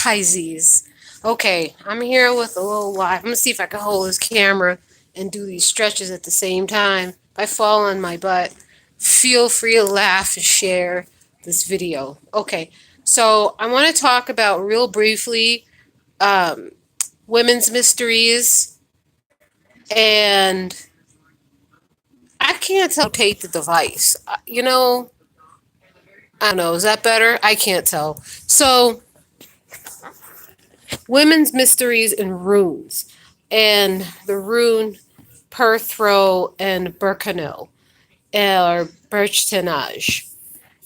Pisces. Okay, I'm here with a little live. I'm gonna see if I can hold this camera and do these stretches at the same time. If I fall on my butt, feel free to laugh and share this video. Okay, so I want to talk about real briefly um, women's mysteries, and I can't tell rotate the device. I don't know. Is that better? I can't tell. So women's mysteries and runes, and the rune Perthro and Berchtanaz, or Berchtanaz,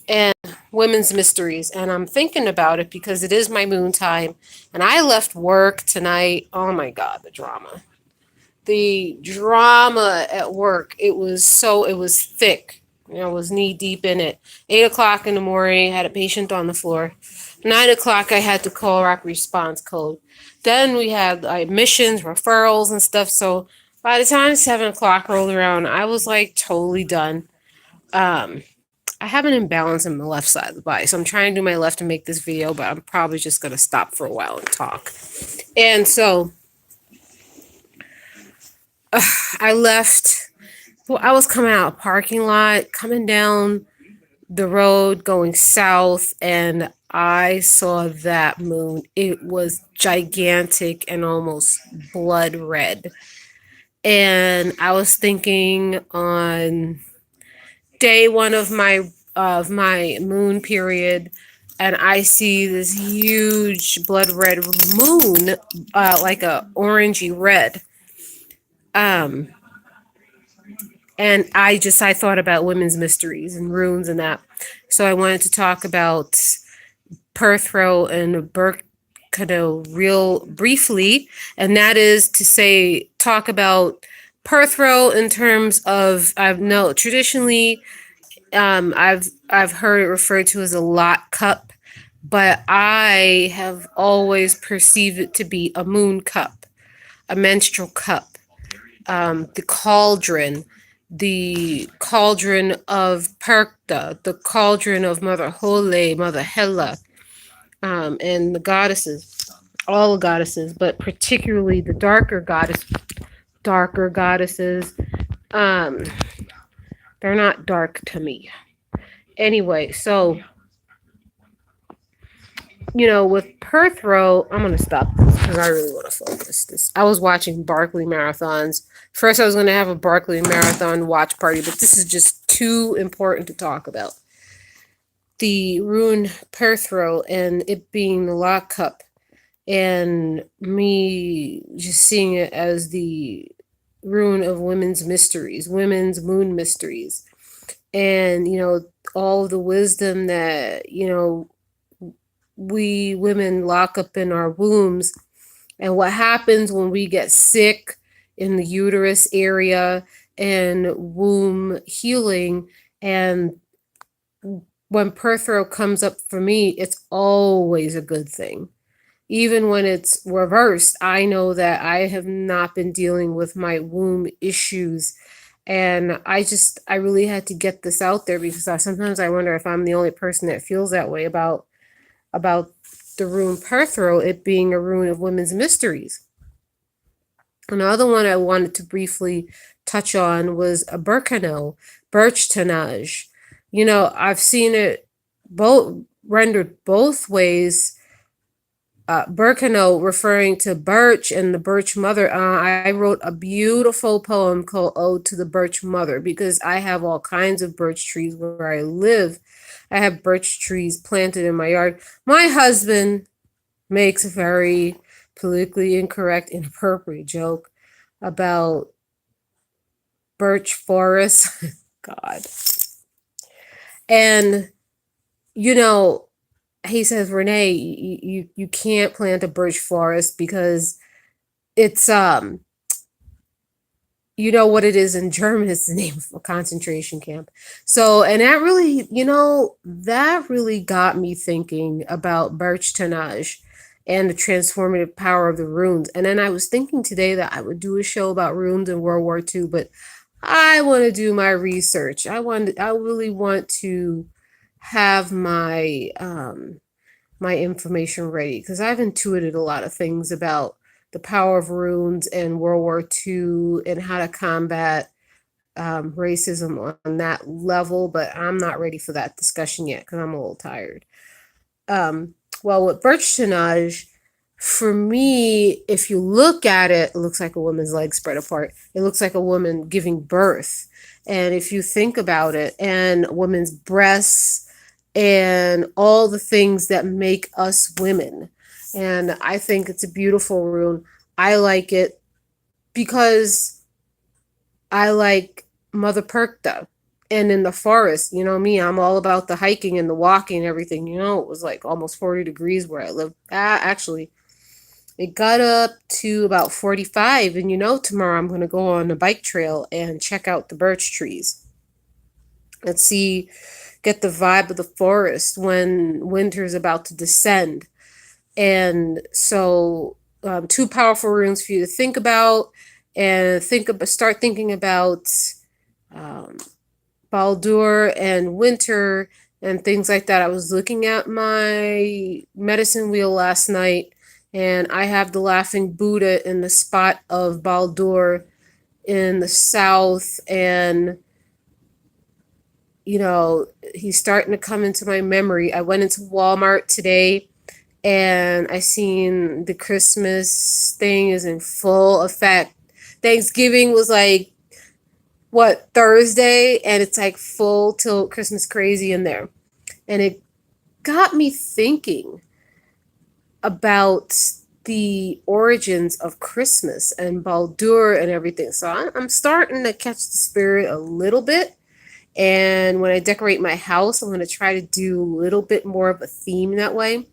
and women's mysteries. And I'm thinking about it because it is my moon time, and I left work tonight. Oh my God, the drama. The drama at work. It was thick. I was knee deep in it. 8 o'clock in the morning, I had a patient on the floor. 9 o'clock, I had to call ROC response code. Then we had admissions, referrals, and stuff. So by the time 7 o'clock rolled around, I was like totally done. Um, I have an imbalance in the left side of the body, so I'm trying to do my left to make this video, but I'm probably just gonna stop for a while and talk. And so I left. Well, I was coming out of a parking lot, coming down the road, going south, and I saw that moon. It was gigantic and almost blood red. And I was thinking on day one of my moon period, and I see this huge blood red moon, like a orangey red. Um, and I thought about women's mysteries and runes and that. So I wanted to talk about Perthro and Berchtanaz real briefly, and that is to say, talk about Perthro in terms of traditionally, I've heard it referred to as a lot cup, but I have always perceived it to be a moon cup, a menstrual cup, the cauldron of Perchta, the cauldron of Mother Hole, Mother Hela, and the goddesses, all the goddesses, but particularly the darker goddesses. Um, they're not dark to me. Anyway, so with Perthro, I'm gonna stop this because I really want to focus. This I was watching Barkley marathons. First, I was gonna have a Barkley marathon watch party, but this is just too important to talk about. The rune Perthro and it being the lock cup, and me just seeing it as the rune of women's mysteries, women's moon mysteries, and all the wisdom that we women lock up in our wombs, and what happens when we get sick in the uterus area and womb healing. And when Perthro comes up for me, it's always a good thing. Even when it's reversed, I know that I have not been dealing with my womb issues. And I really had to get this out there because sometimes I wonder if I'm the only person that feels that way about the rune Perthro, it being a rune of women's mysteries. Another one I wanted to briefly touch on was a Berchtanaz. I've seen it both rendered both ways. Berchtanaz referring to birch and the birch mother. I wrote a beautiful poem called Ode to the Birch Mother because I have all kinds of birch trees where I live. I have birch trees planted in my yard. My husband makes a very politically incorrect, inappropriate joke about birch forests. God. And, he says, Renee, you can't plant a birch forest because it's, what it is in German is the name of a concentration camp. So, and that really got me thinking about Berchtanaz and the transformative power of the runes. And then I was thinking today that I would do a show about runes in World War II, but I want to do my research. I really want to have my my information ready because I've intuited a lot of things about the power of runes and World War II and how to combat racism on that level, but I'm not ready for that discussion yet because I'm a little tired. Um, well, with Berchtanaz, for me, if you look at it, it looks like a woman's legs spread apart. It looks like a woman giving birth. And if you think about it, and a woman's breasts and all the things that make us women. And I think it's a beautiful rune. I like it because I like Mother Perchta. And in the forest, you know me, I'm all about the hiking and the walking and everything. You know, it was like almost 40 degrees where I live. Actually, it got up to about 45. And you know, tomorrow I'm going to go on a bike trail and check out the birch trees and see, get the vibe of the forest when winter is about to descend. And so, two powerful runes for you to think about and start thinking about um, Baldur and winter and things like that. I was looking at my medicine wheel last night, and I have the laughing Buddha in the spot of Baldur in the south, and you know, he's starting to come into my memory. I went into Walmart today and I seen the Christmas thing is in full effect. Thanksgiving was like what, Thursday, and it's like full tilt Christmas crazy in there. And it got me thinking about the origins of Christmas and Baldur and everything. So I'm starting to catch the spirit a little bit. And when I decorate my house, I'm going to try to do a little bit more of a theme that way.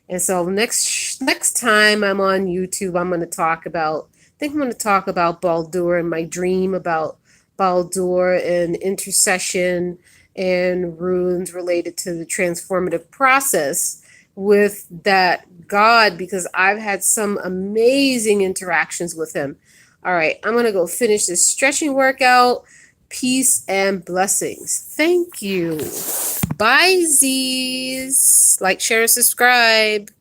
And so next time I'm on YouTube, I'm going to talk about, I think I'm going to talk about Baldur and my dream about Baldur and intercession and runes related to the transformative process with that God, because I've had some amazing interactions with him. All right, I'm going to go finish this stretching workout. Peace and blessings. Thank you. Bye, Z's. Like, share, and subscribe.